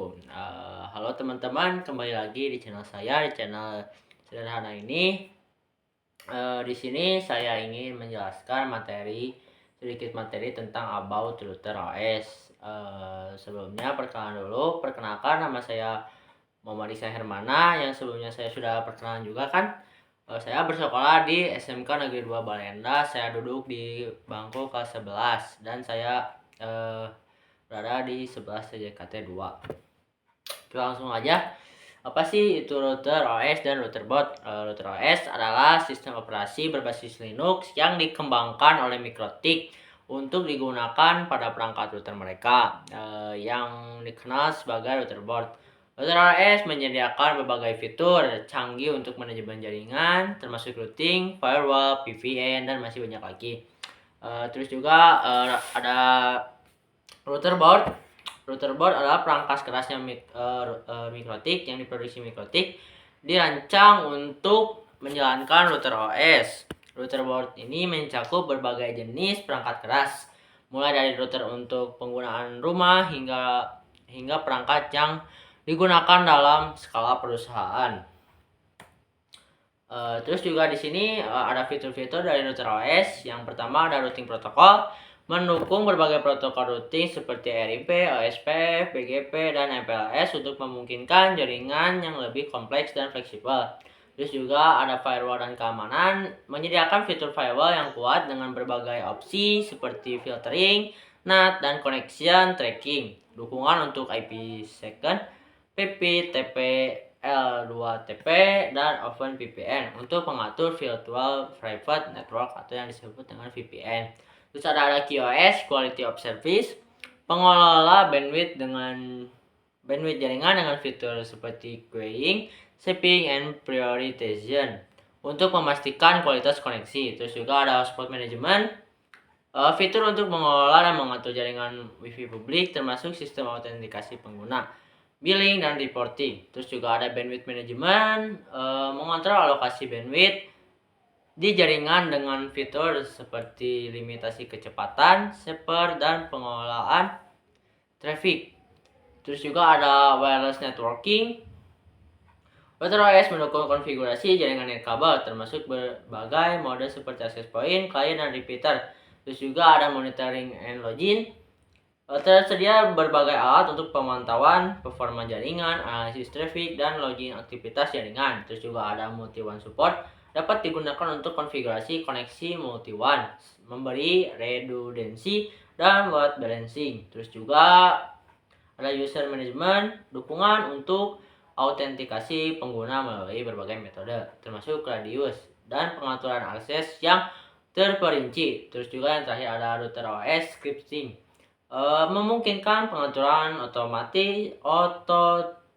Halo teman-teman, kembali lagi di channel saya, di channel sederhana ini. Di sini saya ingin menjelaskan sedikit materi tentang about router OS. Sebelumnya perkenalkan nama saya Muhammad Iksan Hermana, yang sebelumnya saya sudah perkenalan juga kan. Saya bersekolah di SMK Negeri 2 Balenda. Saya duduk di bangku kelas 11 dan saya berada di 11 CJKT 2. Langsung aja, apa sih itu router OS dan router boot? Router OS adalah sistem operasi berbasis Linux yang dikembangkan oleh MikroTik untuk digunakan pada perangkat router mereka, yang dikenal sebagai router boot. Router OS menyediakan berbagai fitur canggih untuk manajemen jaringan, termasuk routing, firewall, VPN, dan masih banyak lagi. Terus juga ada router board. Router board adalah perangkat kerasnya MikroTik yang diproduksi MikroTik, dirancang untuk menjalankan router OS. Router board ini mencakup berbagai jenis perangkat keras, mulai dari router untuk penggunaan rumah hingga perangkat yang digunakan dalam skala perusahaan. Terus juga di sini ada fitur-fitur dari router OS. Yang pertama ada routing protokol, mendukung berbagai protokol routing seperti RIP, OSP, BGP, dan MPLS untuk memungkinkan jaringan yang lebih kompleks dan fleksibel. Terus juga ada firewall dan keamanan, menyediakan fitur firewall yang kuat dengan berbagai opsi seperti filtering, NAT, dan connection tracking. Dukungan untuk IPsec, PP, TP, L2TP, dan OpenVPN untuk mengatur Virtual Private Network atau yang disebut dengan VPN. Terus ada QoS, Quality of Service, pengelola bandwidth jaringan dengan fitur seperti queuing, shipping, and prioritization untuk memastikan kualitas koneksi. Terus juga ada hotspot management, fitur untuk mengelola dan mengatur jaringan WiFi publik termasuk sistem autentikasi pengguna, billing, dan reporting. Terus juga ada bandwidth management, mengontrol alokasi bandwidth di jaringan dengan fitur seperti limitasi kecepatan, shaper, dan pengelolaan traffic. Terus juga ada wireless networking. Router OS mendukung konfigurasi jaringan nirkabel termasuk berbagai mode seperti access point, client, dan repeater. Terus juga ada monitoring and login. Tersedia berbagai alat untuk pemantauan performa jaringan, analisis traffic, dan login aktivitas jaringan. Terus juga ada multi-WAN support, dapat digunakan untuk konfigurasi koneksi multi-WAN, memberi redundancy dan load balancing. Terus juga ada user management, dukungan untuk autentikasi pengguna melalui berbagai metode, termasuk radius dan pengaturan akses yang terperinci. Terus juga yang terakhir ada router OS scripting, memungkinkan pengaturan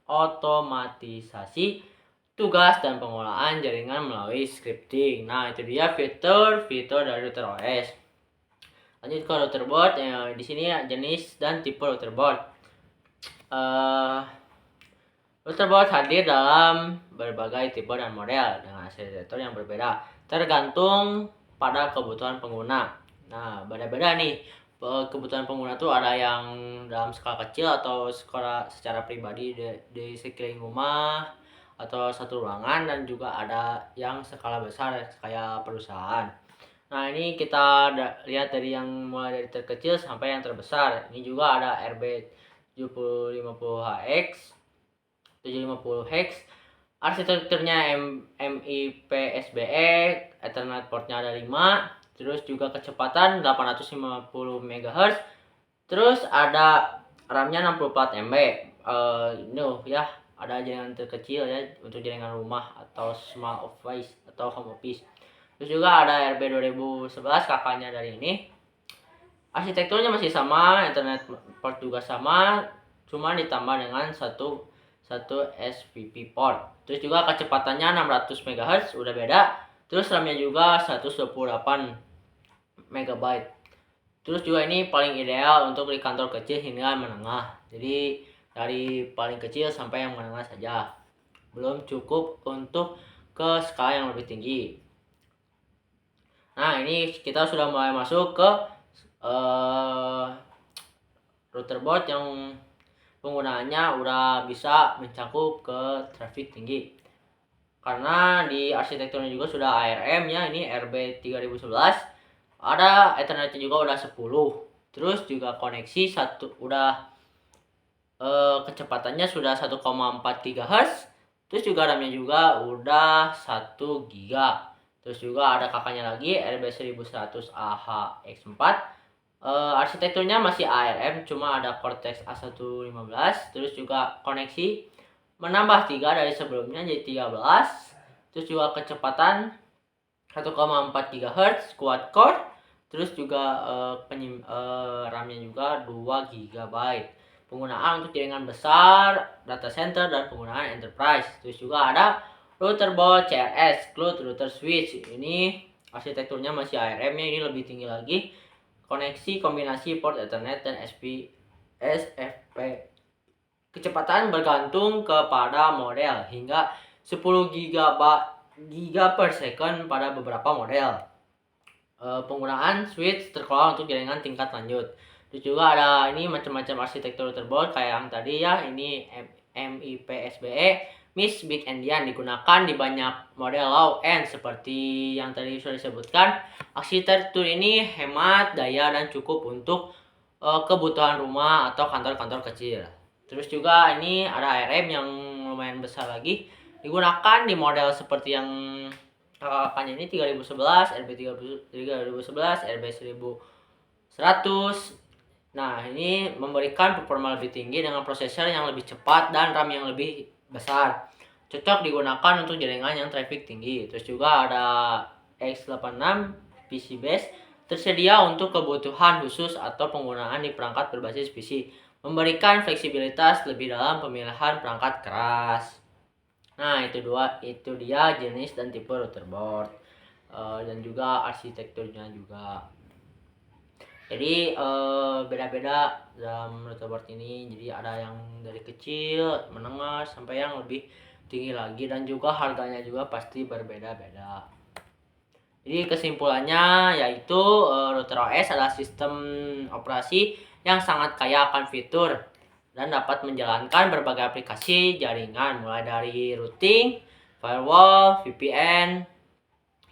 otomatisasi tugas dan pengolahan jaringan melalui scripting. Nah, itu dia fitur-fitur dari router OS. Lanjut ke router board. Di sini jenis dan tipe router board. Router board hadir dalam berbagai tipe dan model dengan arsitektur yang berbeda, tergantung pada kebutuhan pengguna. Nah, beda-beda nih. Kebutuhan pengguna tuh ada yang dalam skala kecil atau skala secara pribadi di sekeliling rumah atau satu ruangan, dan juga ada yang skala besar kayak perusahaan. Nah, ini kita lihat dari yang mulai dari terkecil sampai yang terbesar. Ini juga ada RB 7050HX, 750Hex. Arsitekturnya MIPSBE, Ethernet portnya ada 5. Terus juga kecepatan 850 MHz. Terus ada RAM-nya 64 MB. Ya, ada jaringan terkecil ya untuk jaringan rumah atau small office atau home office. Terus juga ada RB 2011 kakaknya dari ini. Arsitekturnya masih sama, Ethernet port juga sama, cuma ditambah dengan satu SPP port. Terus juga kecepatannya 600 MHz, udah beda. Terus RAM-nya juga 128 MB. Terus juga ini paling ideal untuk di kantor kecil hingga menengah. Jadi dari paling kecil sampai yang menengah saja. Belum cukup untuk ke skala yang lebih tinggi. Nah, ini kita sudah mulai masuk ke router board yang penggunaannya udah bisa mencakup ke traffic tinggi. Karena di arsitekturnya juga sudah ARM ya, ini RB3011. Ada Ethernetnya juga udah 10. Terus juga koneksi kecepatannya sudah 1,4 GHz. Terus juga RAM-nya juga udah 1 GB. Terus juga ada kakaknya lagi RB1100AHX4. Arsitekturnya masih ARM, cuma ada Cortex A115. Terus juga koneksi menambah 3 dari sebelumnya jadi 13. Terus juga kecepatan 1,4 GHz quad core. Terus juga RAM-nya juga 2 GB. Penggunaan untuk jaringan besar, data center, dan penggunaan enterprise. Terus juga ada router board CRS, cloud router switch. Ini arsitekturnya masih ARM ya, ini lebih tinggi lagi. Koneksi kombinasi port Ethernet dan SFP. Kecepatan bergantung kepada model hingga 10 GB per second pada beberapa model. Penggunaan switch terkelola untuk jaringan tingkat lanjut. Terus juga ada ini macam-macam arsitektur routerboard kayak yang tadi ya, ini MIP SBE, MIS Big Endian digunakan di banyak model low end seperti yang tadi sudah disebutkan. Arsitektur ini hemat daya dan cukup untuk kebutuhan rumah atau kantor-kantor kecil. Terus juga ini ada ARM yang lumayan besar lagi, digunakan di model seperti yang kakaknya ini 3011, RB3011, RB1100. Nah, ini memberikan performa lebih tinggi dengan prosesor yang lebih cepat dan RAM yang lebih besar. Cocok digunakan untuk jaringan yang traffic tinggi. Terus juga ada X86 PC base tersedia untuk kebutuhan khusus atau penggunaan di perangkat berbasis PC, memberikan fleksibilitas lebih dalam pemilihan perangkat keras. Nah, itu dia jenis dan tipe routerboard dan juga arsitekturnya juga. Jadi beda-beda dalam routerboard ini. Jadi ada yang dari kecil, menengah, sampai yang lebih tinggi lagi, dan juga harganya juga pasti berbeda-beda. Jadi kesimpulannya yaitu router OS adalah sistem operasi yang sangat kaya akan fitur dan dapat menjalankan berbagai aplikasi jaringan mulai dari routing, firewall, VPN,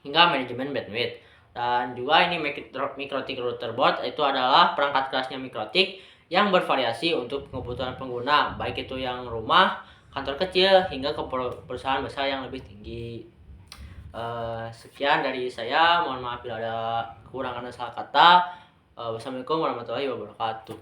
hingga manajemen bandwidth. Dan juga ini MikroTik routerboard itu adalah perangkat kerasnya MikroTik yang bervariasi untuk kebutuhan pengguna, baik itu yang rumah, kantor kecil, hingga ke perusahaan besar yang lebih tinggi. Sekian dari saya, mohon maaf bila ada kekurangan dan salah kata. Wassalamualaikum warahmatullahi wabarakatuh.